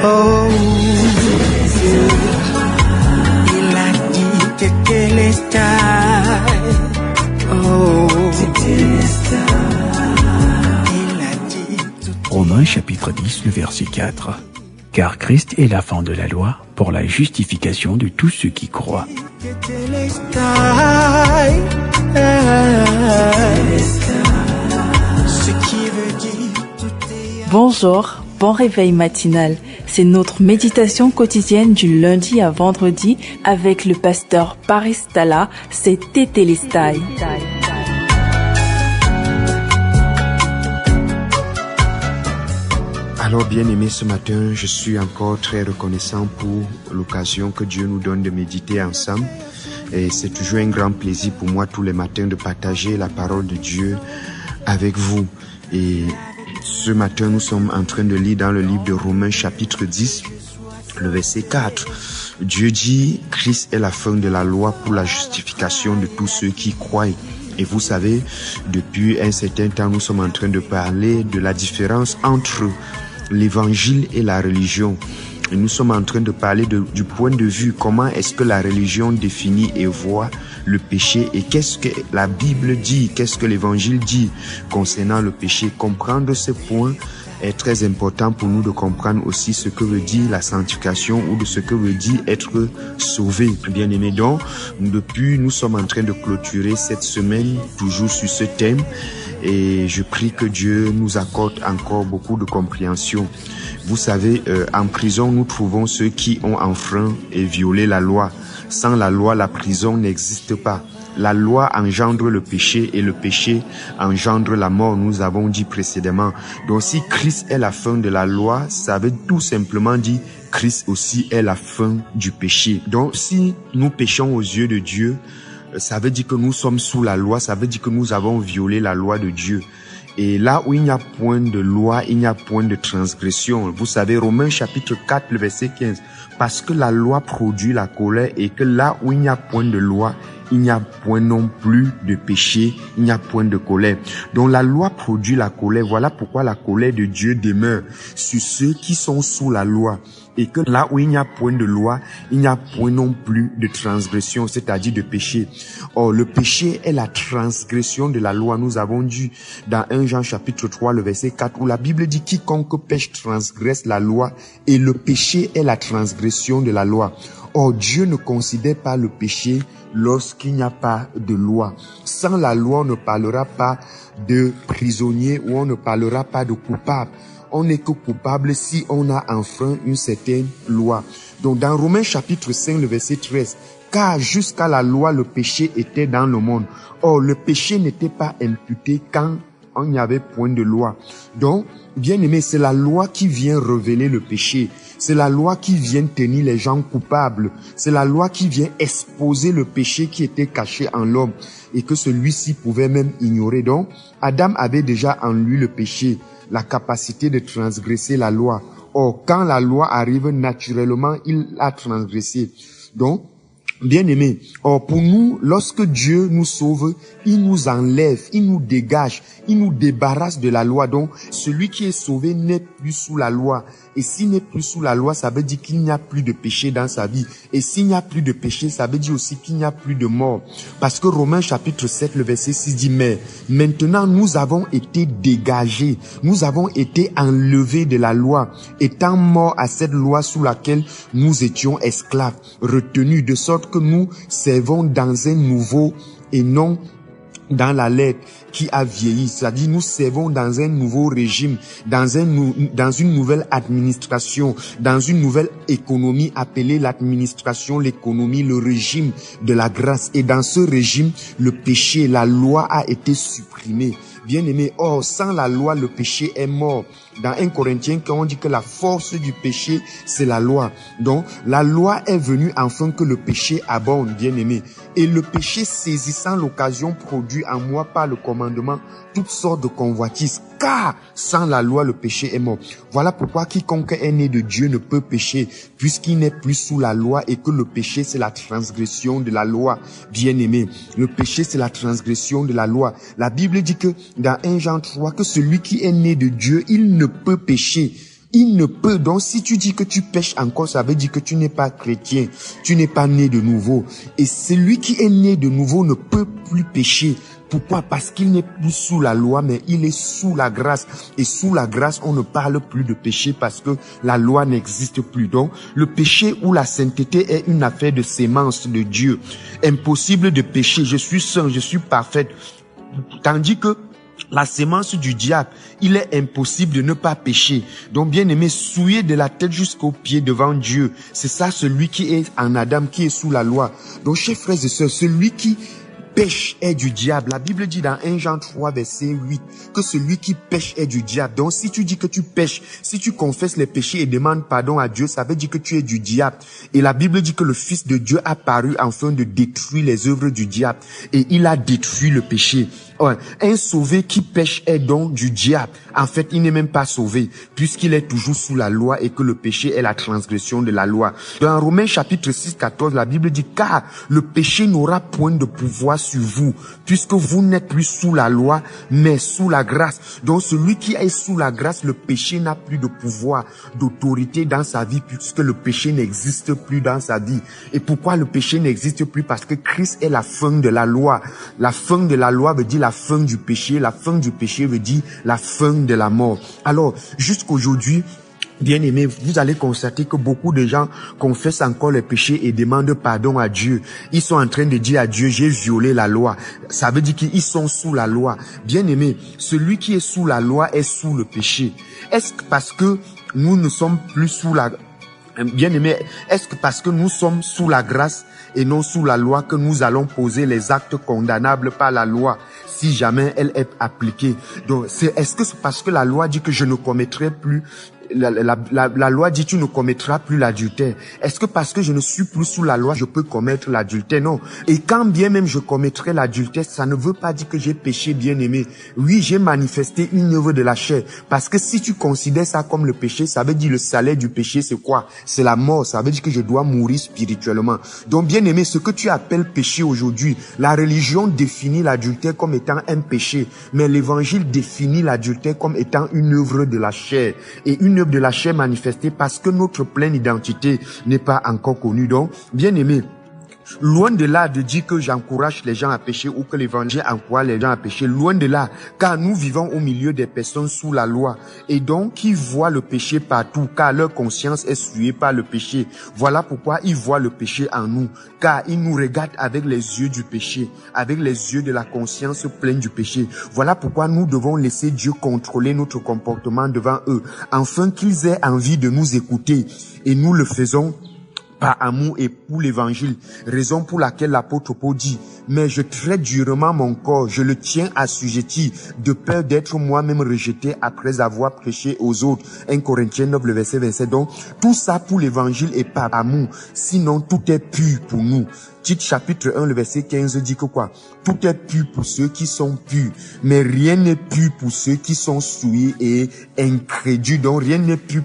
Oh, il a dit que Téléstai. Oh, il a dit tout. Romains chapitre 10, le verset 4. Car Christ est la fin de la loi pour la justification de tous ceux qui croient. Bonjour, bon réveil matinal. C'est notre méditation quotidienne du lundi à vendredi avec le pasteur Paris Tala, c'est Tétéléstai. Alors bien-aimés, ce matin, je suis encore très reconnaissant pour l'occasion que Dieu nous donne de méditer ensemble. Et c'est toujours un grand plaisir pour moi tous les matins de partager la parole de Dieu avec vous. Et ce matin, nous sommes en train de lire dans le livre de Romains chapitre 10, le verset 4. Dieu dit, Christ est la fin de la loi pour la justification de tous ceux qui croient. Et vous savez, depuis un certain temps, nous sommes en train de parler de la différence entre l'évangile et la religion. Et nous sommes en train de parler du point de vue, comment est-ce que la religion définit et voit le péché et qu'est-ce que la Bible dit, qu'est-ce que l'évangile dit concernant le péché. Comprendre ce point est très important pour nous de comprendre aussi ce que veut dire la sanctification ou de ce que veut dire être sauvé. Bien aimé, donc, depuis, nous sommes en train de clôturer cette semaine, toujours sur ce thème. Et je prie que Dieu nous accorde encore beaucoup de compréhension. Vous savez, en prison, nous trouvons ceux qui ont enfreint et violé la loi. Sans la loi, la prison n'existe pas. La loi engendre le péché et le péché engendre la mort, nous avons dit précédemment. Donc si Christ est la fin de la loi, ça veut tout simplement dire Christ aussi est la fin du péché. Donc si nous péchons aux yeux de Dieu, ça veut dire que nous sommes sous la loi, ça veut dire que nous avons violé la loi de Dieu. Et là où il n'y a point de loi, il n'y a point de transgression. Vous savez, Romains chapitre 4, le verset 15. Parce que la loi produit la colère et que là où il n'y a point de loi, il n'y a point non plus de péché, il n'y a point de colère. Donc la loi produit la colère. Voilà pourquoi la colère de Dieu demeure sur ceux qui sont sous la loi. Et que là où il n'y a point de loi, il n'y a point non plus de transgression, c'est-à-dire de péché. Or, le péché est la transgression de la loi. Nous avons dit dans 1 Jean chapitre 3, le verset 4, où la Bible dit quiconque pêche transgresse la loi et le péché est la transgression de la loi. Or, Dieu ne considère pas le péché lorsqu'il n'y a pas de loi. Sans la loi, on ne parlera pas de prisonnier ou on ne parlera pas de coupable. On n'est que coupable si on a enfreint une certaine loi. Donc dans Romains chapitre 5, le verset 13, car jusqu'à la loi, le péché était dans le monde. Or, le péché n'était pas imputé quand il n'y avait point de loi. Donc, bien aimé, c'est la loi qui vient révéler le péché. C'est la loi qui vient tenir les gens coupables. C'est la loi qui vient exposer le péché qui était caché en l'homme et que celui-ci pouvait même ignorer. Donc, Adam avait déjà en lui le péché, la capacité de transgresser la loi. Or, quand la loi arrive naturellement, il a transgressé. Donc, bien aimé, or pour nous, lorsque Dieu nous sauve, il nous enlève, il nous dégage, il nous débarrasse de la loi. Donc, celui qui est sauvé n'est plus sous la loi. Et s'il n'est plus sous la loi, ça veut dire qu'il n'y a plus de péché dans sa vie. Et s'il n'y a plus de péché, ça veut dire aussi qu'il n'y a plus de mort. Parce que Romains chapitre 7, le verset 6 dit, mais maintenant nous avons été dégagés, nous avons été enlevés de la loi, étant morts à cette loi sous laquelle nous étions esclaves, retenus, de sorte que nous servons dans un nouveau et non dans la lettre qui a vieilli, c'est-à-dire nous servons dans un nouveau régime, dans une nouvelle administration, dans une nouvelle économie appelée l'administration, l'économie, le régime de la grâce. Et dans ce régime, le péché, la loi a été supprimée. Bien aimé, or sans la loi, le péché est mort. Dans 1 Corinthiens, quand on dit que la force du péché, c'est la loi. Donc, la loi est venue afin que le péché abonde, bien aimé. Et le péché, saisissant l'occasion, produit en moi par le commandement toutes sortes de convoitises. Car sans la loi, le péché est mort. Voilà pourquoi quiconque est né de Dieu ne peut pécher, puisqu'il n'est plus sous la loi et que le péché, c'est la transgression de la loi. Bien aimé, le péché, c'est la transgression de la loi. La Bible dit que dans 1 Jean 3, que celui qui est né de Dieu, il ne peut pécher. Il ne peut. Donc, si tu dis que tu pêches encore, ça veut dire que tu n'es pas chrétien. Tu n'es pas né de nouveau. Et celui qui est né de nouveau ne peut plus pécher. Pourquoi? Parce qu'il n'est plus sous la loi, mais il est sous la grâce. Et sous la grâce, on ne parle plus de péché parce que la loi n'existe plus. Donc, le péché ou la sainteté est une affaire de sémence de Dieu. Impossible de pécher. Je suis saint, je suis parfaite. Tandis que la sémence du diable, il est impossible de ne pas pécher. Donc, bien aimé, souillé de la tête jusqu'aux pieds devant Dieu. C'est ça, celui qui est en Adam, qui est sous la loi. Donc, chers frères et sœurs, celui qui pêche est du diable. La Bible dit dans 1 Jean 3, verset 8, que celui qui pêche est du diable. Donc, si tu dis que tu pêches, si tu confesses les péchés et demandes pardon à Dieu, ça veut dire que tu es du diable. Et la Bible dit que le Fils de Dieu a paru afin de détruire les œuvres du diable. Et il a détruit le péché. Ouais. Un sauvé qui pêche est donc du diable. En fait, il n'est même pas sauvé, puisqu'il est toujours sous la loi et que le péché est la transgression de la loi. Dans Romains chapitre 6, 14, la Bible dit, car le péché n'aura point de pouvoir sur vous, puisque vous n'êtes plus sous la loi, mais sous la grâce. Donc, celui qui est sous la grâce, le péché n'a plus de pouvoir, d'autorité dans sa vie, puisque le péché n'existe plus dans sa vie. Et pourquoi le péché n'existe plus? Parce que Christ est la fin de la loi. La fin de la loi veut dire la fin du péché. La fin du péché veut dire la fin de la mort. Alors, jusqu'aujourd'hui, bien aimé, vous allez constater que beaucoup de gens confessent encore les péchés et demandent pardon à Dieu. Ils sont en train de dire à Dieu, j'ai violé la loi. Ça veut dire qu'ils sont sous la loi. Bien aimé, celui qui est sous la loi est sous le péché. Est-ce que parce que nous ne sommes plus sous la... Bien aimé, est-ce que parce que nous sommes sous la grâce et non sous la loi que nous allons poser les actes condamnables par la loi si jamais elle est appliquée? Donc, est-ce que c'est parce que la loi dit que je ne commettrai plus la loi dit tu ne commettras plus l'adultère. Est-ce que parce que je ne suis plus sous la loi, je peux commettre l'adultère? Non. Et quand bien même je commettrai l'adultère, ça ne veut pas dire que j'ai péché, bien aimé. Oui, j'ai manifesté une œuvre de la chair. Parce que si tu considères ça comme le péché, ça veut dire le salaire du péché, c'est quoi? C'est la mort. Ça veut dire que je dois mourir spirituellement. Donc, bien aimé, ce que tu appelles péché aujourd'hui, la religion définit l'adultère comme étant un péché. Mais l'évangile définit l'adultère comme étant une œuvre de la chair. Et une de la chair manifestée parce que notre pleine identité n'est pas encore connue. Donc, bien aimé, loin de là de dire que j'encourage les gens à pécher ou que l'évangile encourage les gens à pécher, loin de là, car nous vivons au milieu des personnes sous la loi et donc qui voient le péché partout, car leur conscience est souillée par le péché. Voilà pourquoi ils voient le péché en nous, car ils nous regardent avec les yeux du péché, avec les yeux de la conscience pleine du péché. Voilà pourquoi nous devons laisser Dieu contrôler notre comportement devant eux, afin qu'ils aient envie de nous écouter, et nous le faisons par amour et pour l'évangile, raison pour laquelle l'apôtre Paul dit, mais je traite durement mon corps, je le tiens assujetti, de peur d'être moi-même rejeté après avoir prêché aux autres. 1 Corinthiens 9, le verset 27. Donc, tout ça pour l'évangile et par amour, sinon tout est pur pour nous. Tite chapitre 1, le verset 15 dit que quoi? Tout est pur pour ceux qui sont purs, mais rien n'est pur pour ceux qui sont souillés et incrédules. Donc rien n'est pur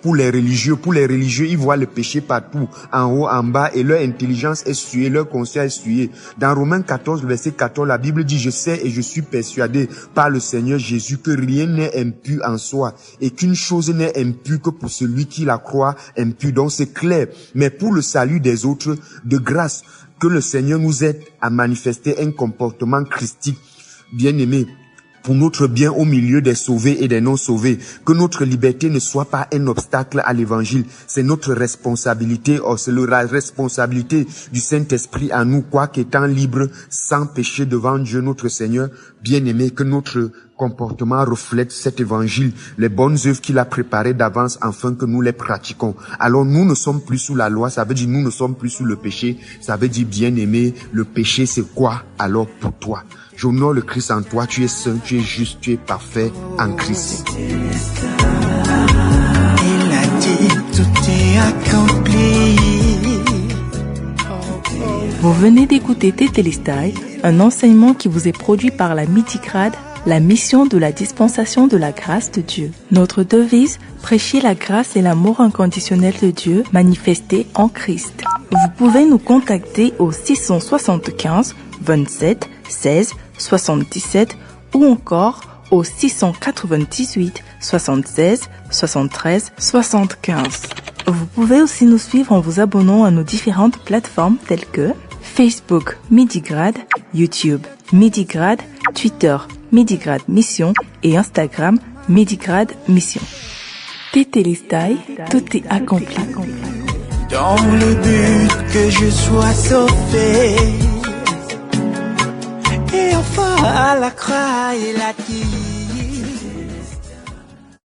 pour les religieux. Pour les religieux, ils voient le péché partout, en haut, en bas, et leur intelligence est souillée, leur conscience est souillée. Dans Romains 14, le verset 14, la Bible dit, je sais et je suis persuadé par le Seigneur Jésus que rien n'est impur en soi, et qu'une chose n'est impure que pour celui qui la croit impure. Donc c'est clair. Mais pour le salut des autres, de grâce, que le Seigneur nous aide à manifester un comportement christique, bien aimé, pour notre bien au milieu des sauvés et des non sauvés. Que notre liberté ne soit pas un obstacle à l'évangile. C'est notre responsabilité, c'est la responsabilité du Saint-Esprit en nous, quoi qu'étant libre, sans péché devant Dieu notre Seigneur, bien aimé, que notre comportement reflète cet évangile, les bonnes œuvres qu'il a préparées d'avance afin que nous les pratiquons. Alors nous ne sommes plus sous la loi, ça veut dire nous ne sommes plus sous le péché, ça veut dire bien aimé, le péché c'est quoi alors pour toi? J'honore le Christ en toi, tu es saint, tu es juste, tu es parfait en Christ. Il a dit tout est accompli. Vous venez d'écouter Tétélestai, un enseignement qui vous est produit par la Midigrade, la mission de la dispensation de la grâce de Dieu. Notre devise, prêcher la grâce et l'amour inconditionnel de Dieu manifesté en Christ. Vous pouvez nous contacter au 675 27 16 77 ou encore au 698 76 73 75. Vous pouvez aussi nous suivre en vous abonnant à nos différentes plateformes telles que Facebook Midigrade, YouTube Midigrade, Twitter Midigrade Mission et Instagram Midigrade Mission. Tétélestai, tout est accompli. Dans le but que je sois sauvé. Et enfin à la croix et la